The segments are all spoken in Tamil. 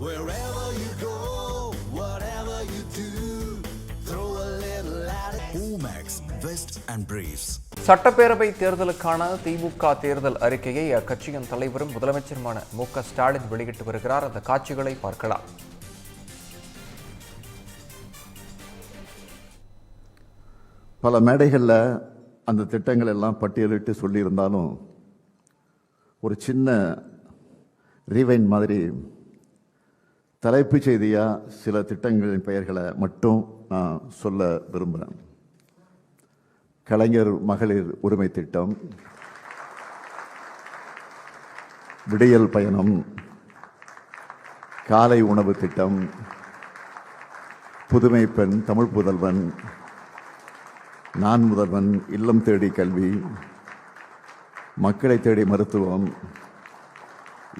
Wherever you go, whatever you do, throw a little at it. Omax, Vest and Briefs. சட்டப்பேரவை தேர்தலுக்கான திமுக தேர்தல் அறிக்கையை அக்கட்சியின் தலைவரும் முதலமைச்சருமான மு.க. ஸ்டாலின் வெளியிட்டு வருகிறார். அந்த காட்சிகளை பார்க்கலாம். பல மேடைகளில் அந்த திட்டங்கள் எல்லாம் பட்டியலிட்டு சொல்லியிருந்தாலும் ஒரு சின்ன ரீவைண்ட் மாதிரி தலைப்புச் செய்தியாக சில திட்டங்களின் பெயர்களை மட்டும் நான் சொல்ல விரும்புகிறேன். கலைஞர் மகளிர் உரிமை திட்டம், விடியல் பயணம், காலை உணவு திட்டம், புதுமை பெண், தமிழ் புதல்வன், நான் முதல்வன், இல்லம் தேடி கல்வி, மக்களை தேடி மருத்துவம்,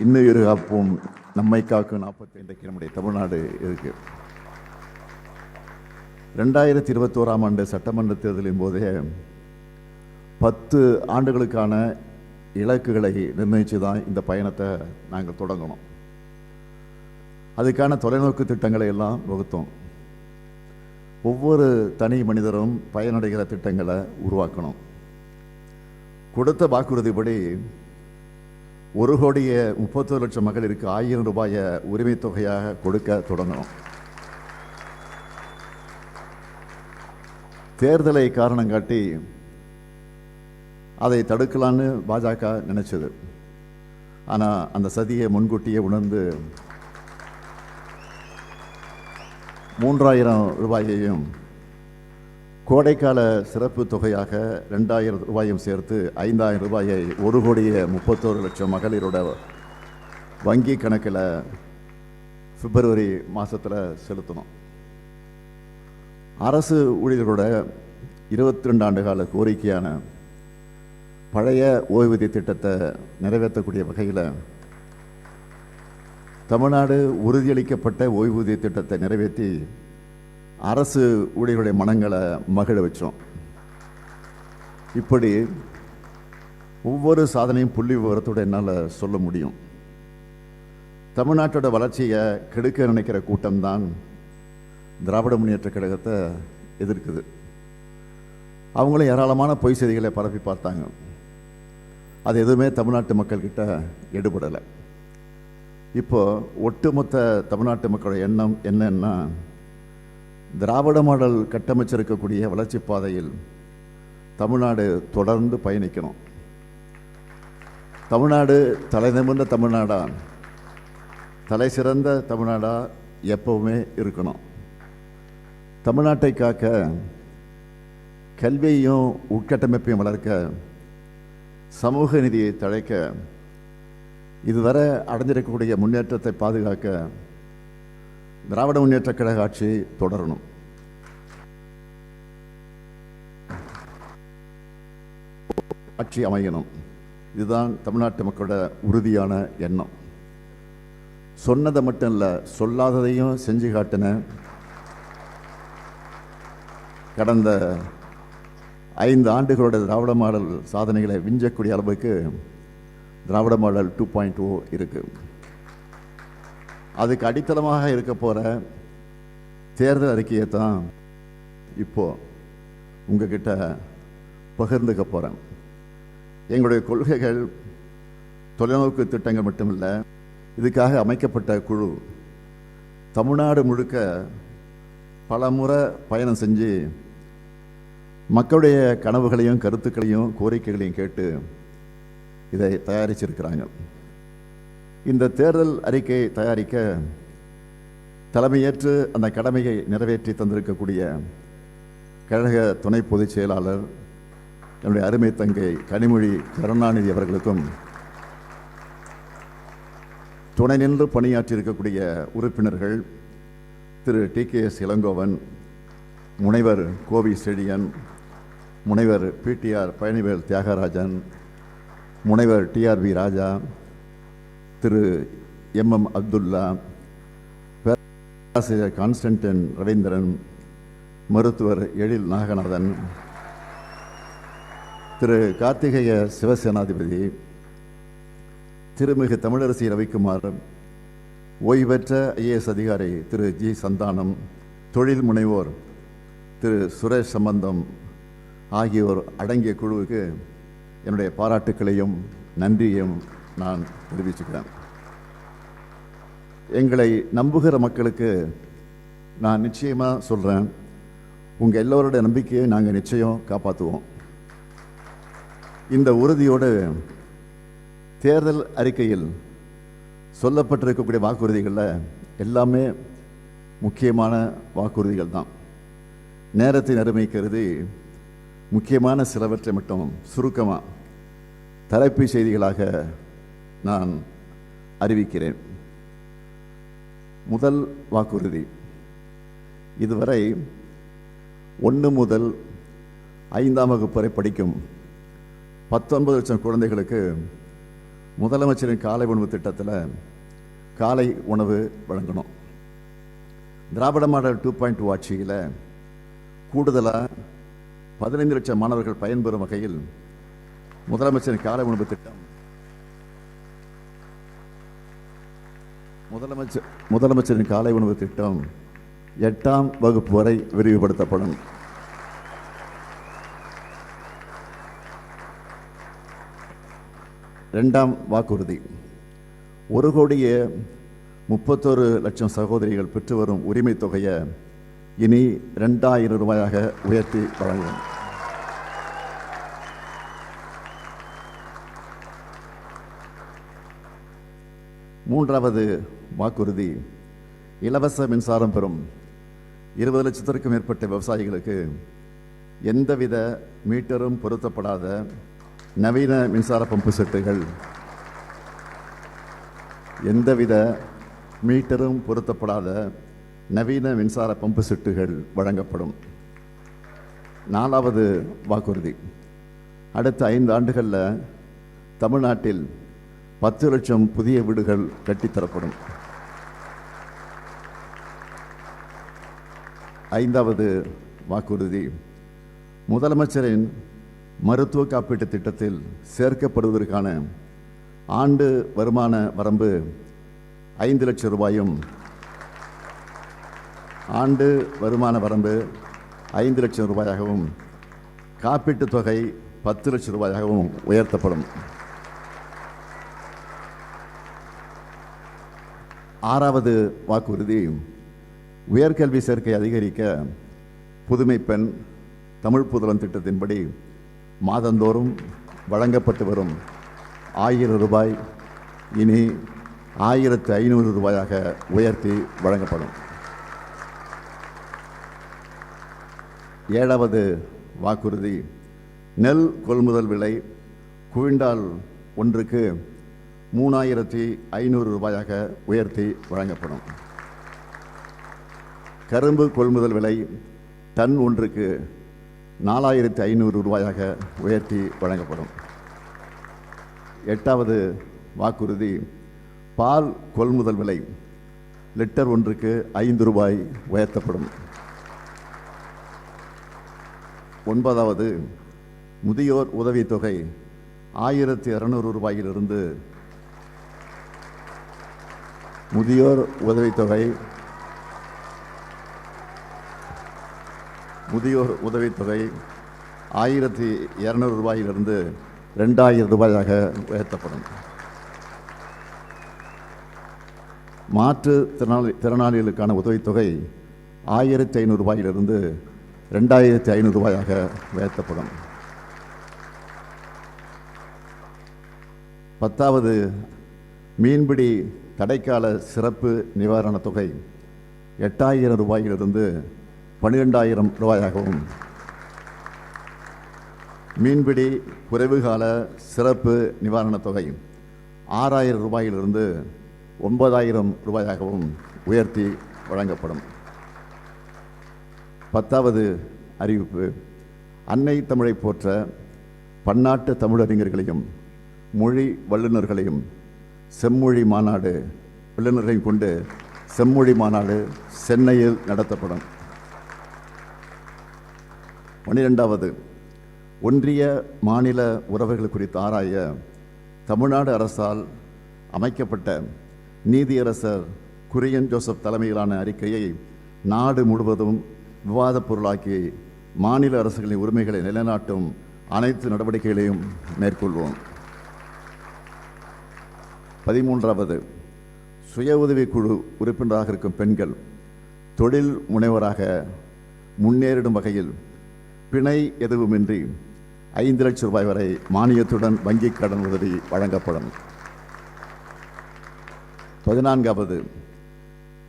இன்னுயிர் காப்போம், நம்மை காக்கும் 45 நம்முடைய தமிழ்நாடு இருக்கு. 2021ஆம் ஆண்டு சட்டமன்ற தேர்தலின் போதே 10 ஆண்டுகளுக்கான இலக்குகளை நிர்ணயித்து தான் இந்த பயணத்தை நாங்கள் தொடங்கணும். அதுக்கான தொலைநோக்கு திட்டங்களை எல்லாம் வகுத்தோம். ஒவ்வொரு தனி மனிதரும் பயனடைகிற திட்டங்களை உருவாக்கணும். கொடுத்த வாக்குறுதிப்படி 1,31,00,000 மகளிருக்கு 1000 ரூபாயை உரிமை தொகையாக கொடுக்க தொடங்கணும். தேர்தலை காரணம் காட்டி அதை தடுக்கலான்னு பாஜக நினைச்சது. ஆனால் அந்த சதியை முன்கூட்டியே உணர்ந்து 3000 ரூபாயையும் கோடைக்கால சிறப்பு தொகையாக 2000 ரூபாயும் சேர்த்து 5000 ரூபாயை 1,31,00,000 மகளிரோட வங்கி கணக்கில் பிப்ரவரி மாதத்தில் செலுத்தணும். அரசு ஊழியர்களோட 22 ஆண்டு கால கோரிக்கையான பழைய ஓய்வூதிய திட்டத்தை நிறைவேற்றக்கூடிய வகையில் தமிழ்நாடு உறுதியளிக்கப்பட்ட ஓய்வூதிய திட்டத்தை நிறைவேற்றி அரசு ஊழியர்களுடைய மனங்களை மகிழ வச்சோம். இப்படி ஒவ்வொரு சாதனையும் புள்ளி விவரத்தோடு என்னால் சொல்ல முடியும். தமிழ்நாட்டோட வளர்ச்சியை கெடுக்க நினைக்கிற கூட்டம்தான் திராவிட முன்னேற்ற கழகத்தை எதிர்க்குது. அவங்களும் ஏராளமான பொய் செய்திகளை பரப்பி பார்த்தாங்க. அது எதுவுமே தமிழ்நாட்டு மக்கள்கிட்ட எடுபடலை. இப்போ ஒட்டுமொத்த தமிழ்நாட்டு மக்களோட எண்ணம் என்னன்னா, திராவிட மாடல் கட்டமைச்சிருக்கக்கூடிய வளர்ச்சி பாதையில் தமிழ்நாடு தொடர்ந்து பயணிக்கணும். தமிழ்நாடு தலை நிமிர்ந்த தமிழ்நாடா, தலை சிறந்த தமிழ்நாடா எப்பவுமே இருக்கணும். தமிழ்நாட்டை காக்க, கல்வியையும் உட்கட்டமைப்பையும் வளர்க்க, சமூக நீதியை தழைக்க, இதுவரை அடைஞ்சிருக்கக்கூடிய முன்னேற்றத்தை பாதுகாக்க திராவிட முன்னேற்ற கழக ஆட்சி தொடரணும். ஆட்சி அமையணும். இதுதான் தமிழ்நாட்டு மக்களோட உறுதியான எண்ணம். சொன்னதை மட்டும் இல்லை, சொல்லாததையும் செஞ்சு காட்டின கடந்த 5 ஆண்டுகளோட திராவிட மாடல் சாதனைகளை விஞ்சக்கூடிய அளவுக்கு திராவிட மாடல் 2.0 இருக்கு. அதுக்கு அடித்தளமாக இருக்க போகிற தேர்தல் அறிக்கையை தான் இப்போ உங்ககிட்ட பகிர்ந்துக்க போகிறேன். எங்களுடைய கொள்கைகள், தொலைநோக்கு திட்டங்கள் மட்டுமில்லை, இதுக்காக அமைக்கப்பட்ட குழு தமிழ்நாடு முழுக்க பல முறை பயணம் செஞ்சு மக்களுடைய கனவுகளையும் கருத்துக்களையும் கோரிக்கைகளையும் கேட்டு இதை தயாரிச்சிருக்கிறாங்க. இந்த தேர்தல் அறிக்கை தயாரிக்க தலைமையேற்று அந்த கடமையை நிறைவேற்றி தந்திருக்கக்கூடிய கழக துணை பொதுச் செயலாளர் என்னுடைய அருமை தங்கை கனிமொழி கருணாநிதி அவர்களுக்கும், துணை நின்று பணியாற்றியிருக்கக்கூடிய உறுப்பினர்கள் திரு டி.கே.எஸ். இளங்கோவன், முனைவர் கோவி செழியன், முனைவர் பி.டி.ஆர். பழனிவேல் தியாகராஜன், முனைவர் டி.ஆர்.பி. ராஜா, திரு எம்.எம். அப்துல்லா, பேராசிரியர் கான்ஸ்டன்டின் ரவீந்திரன், மருத்துவர் எழில் நாகநாதன், திரு கார்த்திகேய சிவசேனாதிபதி, திருமிகு தமிழரசி ரவிக்குமார், ஓய்வு பெற்ற ஐஏஎஸ் அதிகாரி திரு ஜி சந்தானம், தொழில் முனைவோர் திரு சுரேஷ் சம்பந்தம் ஆகியோர் அடங்கிய குழுவுக்கு என்னுடைய பாராட்டுக்களையும் நன்றியையும் நான் தெரிவிச்சுக்கிறேன். எங்களை நம்புகிற மக்களுக்கு நான் நிச்சயமாக சொல்கிறேன், உங்கள் எல்லோரோட நம்பிக்கையை நாங்கள் நிச்சயம் காப்பாற்றுவோம். இந்த உறுதியோடு தேர்தல் அறிக்கையில் சொல்லப்பட்டிருக்கக்கூடிய வாக்குறுதிகளில் எல்லாமே முக்கியமான வாக்குறுதிகள் தான். நேரத்தின் அருமை கருதி முக்கியமான சிலவற்றை மட்டும் சுருக்கமாக தலைப்புச் செய்திகளாக நான் அறிவிக்கிறேன். முதல் வாக்குறுதி, இதுவரை 1 முதல் 5ஆம் வகுப்பு வரை படிக்கும் 19 லட்சம் குழந்தைகளுக்கு முதலமைச்சரின் காலை உணவு திட்டத்தில் காலை உணவு வழங்கணும். திராவிட மாடல் 2.2 ஆட்சியில் கூடுதலாக 15 லட்சம் மாணவர்கள் பயன்பெறும் வகையில் முதலமைச்சரின் காலை உணவு திட்டம் முதலமைச்சரின் காலை உணவு திட்டம் 8ஆம் வகுப்பு வரை விரிவுபடுத்தப்படும். இரண்டாம் வாக்குறுதி, 1,31,00,000 சகோதரிகள் பெற்று வரும் உரிமை தொகையை இனி 2,000 ரூபாயாக உயர்த்தி வழங்கும். மூன்றாவது வாக்குறுதி, இலவச மின்சாரம் பெறும் 20 லட்சத்திற்கும் மேற்பட்ட விவசாயிகளுக்கு எந்தவித மீட்டரும் பொருத்தப்படாத நவீன மின்சார பம்பு செட்டுகள் வழங்கப்படும். நாலாவது வாக்குறுதி, அடுத்த 5 ஆண்டுகளில் தமிழ்நாட்டில் 10 லட்சம் புதிய வீடுகள் கட்டித்தரப்படும். 5வது வாக்குறுதி, முதலமைச்சரின் மருத்துவ காப்பீட்டு திட்டத்தில் சேர்க்கப்படுவதற்கான ஆண்டு வருமான வரம்பு 5 லட்சம் ரூபாயும், ஆண்டு வருமான வரம்பு 5 லட்சம் ரூபாயாகவும், காப்பீட்டுத் தொகை 10 லட்சம் ரூபாயாகவும் உயர்த்தப்படும். 6வது வாக்குறுதி, உயர்கல்வி சேர்க்கை அதிகரிக்க புதுமை பெண் தமிழ் புதல்வன் திட்டத்தின்படி மாதந்தோறும் வழங்கப்பட்டு வரும் 1000 ரூபாய் இனி 1500 ரூபாயாக உயர்த்தி வழங்கப்படும். 7வது வாக்குறுதி, நெல் கொள்முதல் விலை குவிண்டால் ஒன்றுக்கு 3500 ரூபாயாக உயர்த்தி வழங்கப்படும். கரும்பு கொள்முதல் விலை டன் ஒன்றுக்கு 4500 ரூபாயாக உயர்த்தி வழங்கப்படும். 8வது வாக்குறுதி, பால் கொள்முதல் விலை லிட்டர் ஒன்றுக்கு 5 ரூபாய் உயர்த்தப்படும். 9வது, முதியோர் உதவித்தொகை 1200 ரூபாயிலிருந்து முதியோர் உதவித்தொகை 1200 ரூபாயிலிருந்து 2000 ரூபாயாக உயர்த்தப்படும். மாற்றுத்திறனாளிகளுக்கான உதவித்தொகை 1500 ரூபாயிலிருந்து 2500 ரூபாயாக உயர்த்தப்படும். 10வது, மீன்பிடி தடைக்கால சிறப்பு நிவாரணத் தொகை 8000 ரூபாயிலிருந்து 12000 ரூபாயாகவும், மீன்பிடி குறைவுகால சிறப்பு நிவாரணத் தொகை 6000 ரூபாயிலிருந்து 9000 ரூபாயாகவும் உயர்த்தி வழங்கப்படும். 10வது அறிவிப்பு, அன்னை தமிழை போற்ற பன்னாட்டு தமிழறிஞர்களையும் மொழி வல்லுநர்களையும் செம்மொழி மாநாடு வல்லுநர்களையும் கொண்டு செம்மொழி மாநாடு சென்னையில் நடத்தப்படும். 12வது, ஒன்றிய மாநில உறவுகள் குறித்து ஆராய தமிழ்நாடு அரசால் அமைக்கப்பட்ட நீதியரசர் குரியன் ஜோசப் தலைமையிலான அறிக்கையை நாடு முழுவதும் விவாதப் பொருளாக்கி மாநில அரசுகளின் உரிமைகளை நிலைநாட்டும் அனைத்து நடவடிக்கைகளையும் மேற்கொள்வோம். 13வது, சுய உதவிக்குழு உறுப்பினராக இருக்கும் பெண்கள் தொழில் முனைவராக முன்னேறிடும் வகையில் பிணை எதுவுமின்றி 5 லட்சம் ரூபாய் வரை மானியத்துடன் வங்கிக் கடன் உதவி வழங்கப்படும். 14வது,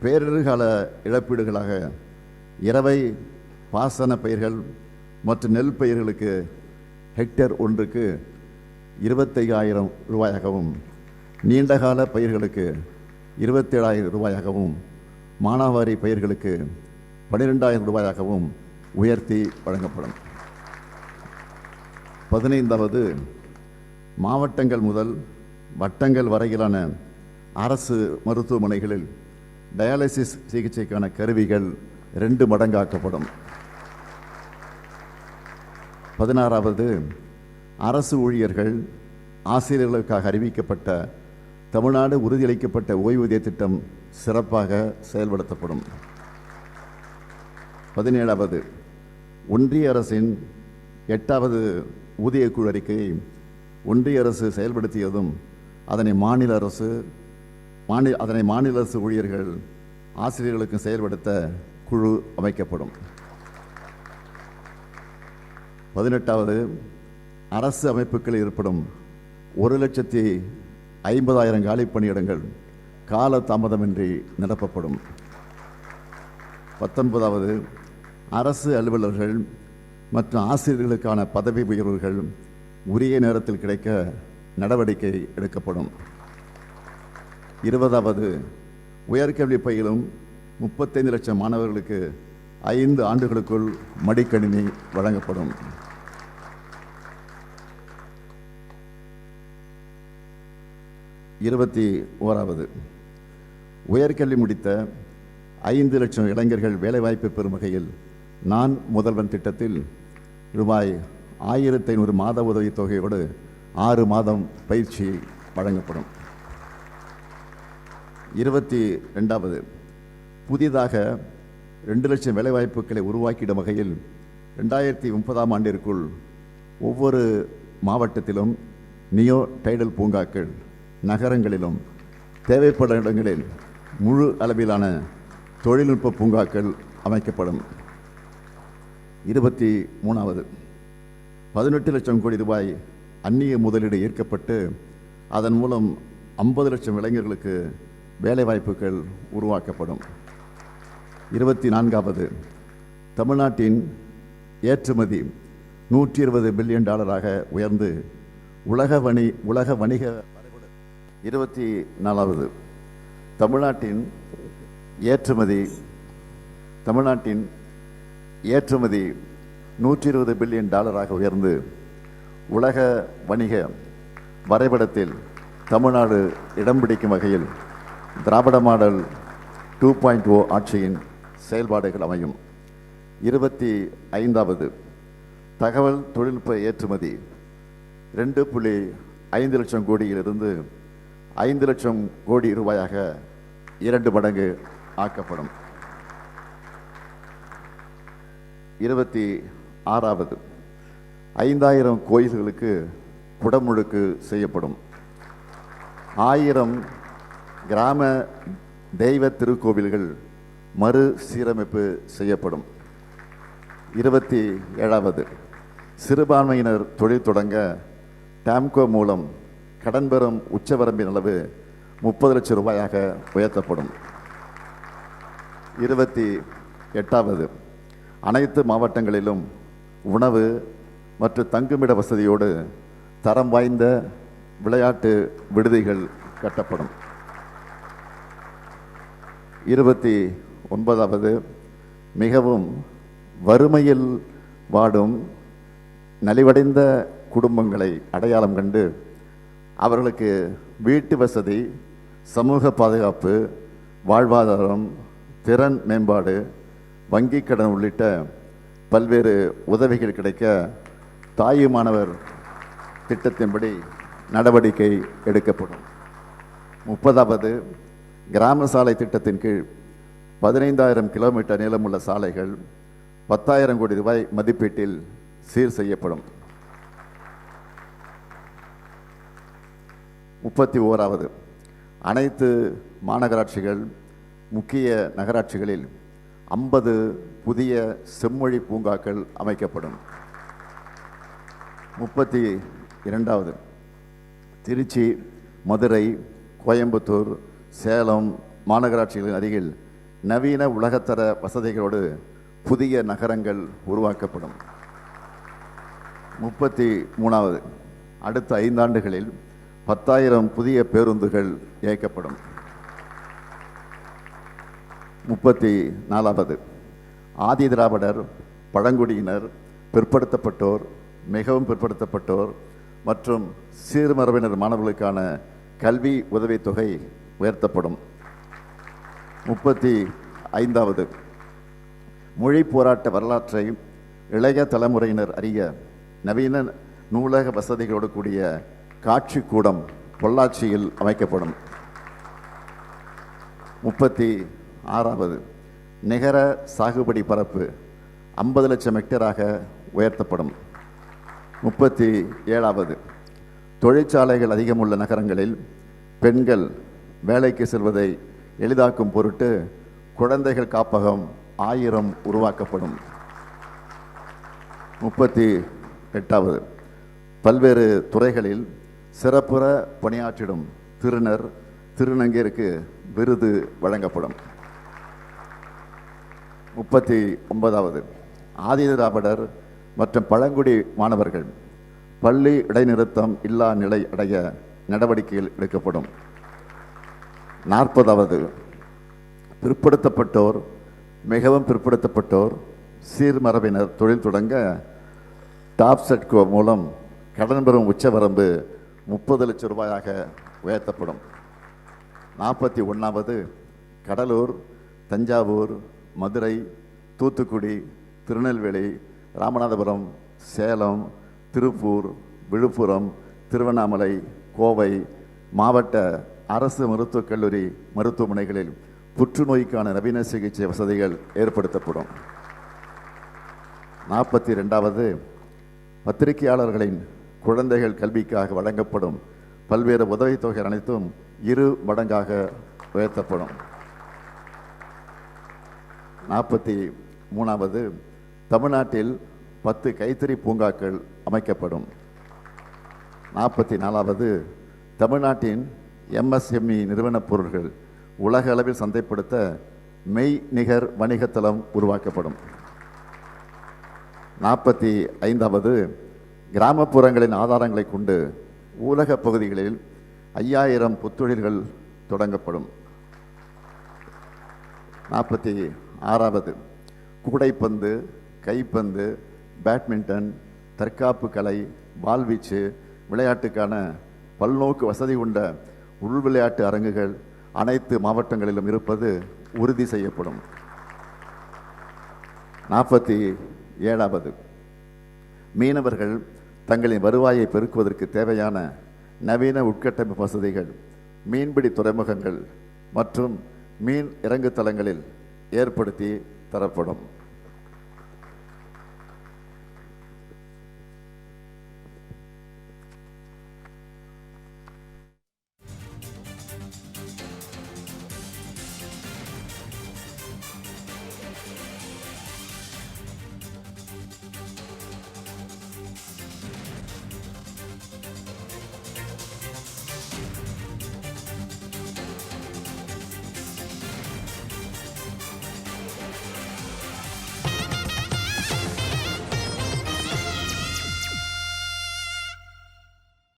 பேரிடர்கால இழப்பீடுகளாக இரவை பாசன பயிர்கள் மற்றும் நெல் பயிர்களுக்கு ஹெக்டேர் ஒன்றுக்கு 25,000 ரூபாயாகவும் நீண்டகால பயிர்களுக்கு 27,000 ரூபாயாகவும் மானாவாரி பயிர்களுக்கு 12,000 ரூபாயாகவும் உயர்த்தி வழங்கப்படும். 15வது, மாவட்டங்கள் முதல் வட்டங்கள் வரையிலான அரசு மருத்துவமனைகளில் டயாலிசிஸ் சிகிச்சைக்கான கருவிகள் 2 மடங்காக்கப்படும். 16வது, அரசு ஊழியர்கள் ஆசிரியர்களுக்காக அறிவிக்கப்பட்ட தமிழ்நாடு உறுதியளிக்கப்பட்ட ஓய்வூதிய திட்டம் சிறப்பாக செயல்படுத்தப்படும். 17வது, ஒன்றிய அரசின் 8வது ஊதியக்குழு அறிக்கையை ஒன்றிய அரசு செயல்படுத்தியதும் அதனை மாநில அரசு ஊழியர்கள் ஆசிரியர்களுக்கு செயல்படுத்த குழு அமைக்கப்படும். 18வது, அரசு அமைப்புகளில் ஏற்படும் 1,50,000 காலி பணியிடங்கள் கால தாமதமின்றி நிரப்பப்படும். 19வது, அரசு அலுவலர்கள் மற்றும் ஆசிரியர்களுக்கான பதவி உயர்வுகள் உரிய நேரத்தில் கிடைக்க நடவடிக்கை எடுக்கப்படும். 20வது, உயர்கல்வி பயிலும் 35 லட்சம் மாணவர்களுக்கு 5 ஆண்டுகளுக்குள் மடிக்கணினி வழங்கப்படும். 21வது, உயர்கல்வி முடித்த 5 லட்சம் இளைஞர்கள் வேலைவாய்ப்பு பெறும் வகையில் நான் முதல்வன் திட்டத்தில் ரூபாய் 1,500 மாத உதவித் தொகையோடு 6 மாதம் பயிற்சி வழங்கப்படும். 22வது, புதிதாக 2 லட்சம் வேலைவாய்ப்புகளை உருவாக்கிடும் வகையில் 2030ஆம் ஆண்டிற்குள் ஒவ்வொரு மாவட்டத்திலும் நியோ டைடல் பூங்காக்கள், நகரங்களிலும் தேவைப்படும் இடங்களில் முழு அளவிலான தொழில்நுட்ப பூங்காக்கள் அமைக்கப்படும். 23வது, 18 லட்சம் கோடி ரூபாய் அந்நிய முதலீடு ஈர்க்கப்பட்டு அதன் மூலம் 50 லட்சம் இளைஞர்களுக்கு வேலைவாய்ப்புகள் உருவாக்கப்படும். 24வது, தமிழ்நாட்டின் ஏற்றுமதி $120 பில்லியன் உயர்ந்து உலக வணிக 24வது, தமிழ்நாட்டின் ஏற்றுமதி $120 பில்லியன் உயர்ந்து உலக வணிக வரைபடத்தில் தமிழ்நாடு இடம் பிடிக்கும் வகையில் திராவிட மாடல் 2.0 ஆட்சியின் செயல்பாடுகள் அமையும். 25வது, தகவல் தொழில்நுட்ப ஏற்றுமதி 2.5 லட்சம் கோடியிலிருந்து 5 லட்சம் கோடி ரூபாயாக 2 மடங்கு ஆக்கப்படும். 26வது, 5,000 கோயில்களுக்கு குடமுழுக்கு செய்யப்படும். 1000 கிராம தெய்வ திருக்கோவில்கள் மறு சீரமைப்பு செய்யப்படும். 27வது, சிறுபான்மையினர் தொழில் தொடங்க டாம்கோ மூலம் கடன் பெறும் உச்சவரம்பின் அளவு 30 லட்சம் ரூபாயாக உயர்த்தப்படும். 28வது, அனைத்து மாவட்டங்களிலும் உணவு மற்றும் தங்குமிட வசதியோடு தரம் வாய்ந்த விளையாட்டு விடுதிகள் கட்டப்படும். 29வது, மிகவும் வறுமையில் வாடும் நலிவடைந்த குடும்பங்களை அடையாளம் கண்டு அவர்களுக்கு வீட்டு வசதி, சமூக பாதுகாப்பு, வாழ்வாதாரம், திறன் மேம்பாடு, வங்கிக் கடன் உள்ளிட்ட பல்வேறு உதவிகள் கிடைக்க தாயுமானவர் திட்டத்தின்படி நடவடிக்கை எடுக்கப்படும். 30வது, கிராம சாலை திட்டத்தின் கீழ் 15,000 கிலோமீட்டர் நீளமுள்ள சாலைகள் 10,000 கோடி ரூபாய் மதிப்பீட்டில் சீர் செய்யப்படும். 31வது, அனைத்து மாநகராட்சிகள், முக்கிய நகராட்சிகளில் 50 புதிய செம்மொழி பூங்காக்கள் அமைக்கப்படும். 32வது, திருச்சி, மதுரை, கோயம்புத்தூர், சேலம் மாநகராட்சிகளின் அருகில் நவீன உலகத்தர வசதிகளோடு புதிய நகரங்கள் உருவாக்கப்படும். 33வது, அடுத்த 5 ஆண்டுகளில் 10,000 புதிய பேருந்துகள் இயக்கப்படும். 34வது, ஆதி திராவிடர், பழங்குடியினர், பிற்படுத்தப்பட்டோர், மிகவும் பிற்படுத்தப்பட்டோர் மற்றும் சீர்மரபினர் மாணவர்களுக்கான கல்வி உதவித்தொகை உயர்த்தப்படும். 35வது, மொழி போராட்ட வரலாற்றை இளைய தலைமுறையினர் அறிய நவீன நூலக வசதிகளோடு கூடிய காட்சி கூடம் பொள்ளாச்சியில் அமைக்கப்படும். 36வது, நிகர சாகுபடி பரப்பு 50 லட்சம் ஹெக்டேராக உயர்த்தப்படும். 37வது, தொழிற்சாலைகள் அதிகமுள்ள நகரங்களில் பெண்கள் வேலைக்கு செல்வதை எளிதாக்கும் பொருட்டு குழந்தைகள் காப்பகம் 1000 உருவாக்கப்படும். 38வது, பல்வேறு துறைகளில் சிறப்புற பணியாற்றிடும் திருநர், திருநங்கையருக்கு விருது வழங்கப்படும். 39வது, ஆதி திராவிடர் மற்றும் பழங்குடி மாணவர்கள் பள்ளி இடைநிறுத்தம் இல்லா நிலை அடைய நடவடிக்கைகள் எடுக்கப்படும். 40வது, பிற்படுத்தப்பட்டோர், மிகவும் பிற்படுத்தப்பட்டோர், சீர்மரபினர் தொழில் தொடங்க டாப்செட்கோ மூலம் கடன் பெறும் உச்சவரம்பு 30 லட்சம் ரூபாயாக உயர்த்தப்படும். 41வது, கடலூர், தஞ்சாவூர், மதுரை, தூத்துக்குடி, திருநெல்வேலி, ராமநாதபுரம், சேலம், திருப்பூர், விழுப்புரம், திருவண்ணாமலை, கோவை மாவட்ட அரசு மருத்துவக் கல்லூரி மருத்துவமனைகளில் புற்றுநோய்க்கான நவீன சிகிச்சை வசதிகள் ஏற்படுத்தப்படும். 42வது, பத்திரிகையாளர்களின் குழந்தைகள் கல்விக்காக வழங்கப்படும் பல்வேறு உதவித்தொகை அனைத்தும் 2 மடங்காக உயர்த்தப்படும். 43வது, தமிழ்நாட்டில் 10 கைத்தறி பூங்காக்கள் அமைக்கப்படும். 44வது, தமிழ்நாட்டின் MSME நிறுவனப் பொருட்கள் உலக அளவில் சந்தைப்படுத்த மெய் நிகர் வணிகத்தளம் உருவாக்கப்படும். 45வது, கிராமப்புறங்களின் ஆதாரங்களை கொண்டு ஊரக பகுதிகளில் 5000 புத்தொழில்கள் தொடங்கப்படும். 46வது, கூடைப்பந்து, கைப்பந்து, பேட்மிண்டன், தற்காப்பு கலை, வாள்வீச்சு விளையாட்டுக்கான பல்நோக்கு வசதி கொண்ட உள் விளையாட்டு அரங்குகள் அனைத்து மாவட்டங்களிலும் இருப்பது உறுதி செய்யப்படும். 47வது, மீனவர்கள் தங்களின் வருவாயை பெருக்குவதற்கு தேவையான நவீன உட்கட்டமைப்பு வசதிகள் மீன்பிடி துறைமுகங்கள் மற்றும் மீன் இறங்கு தளங்களில் ஏற்படுத்தி தரப்படும்.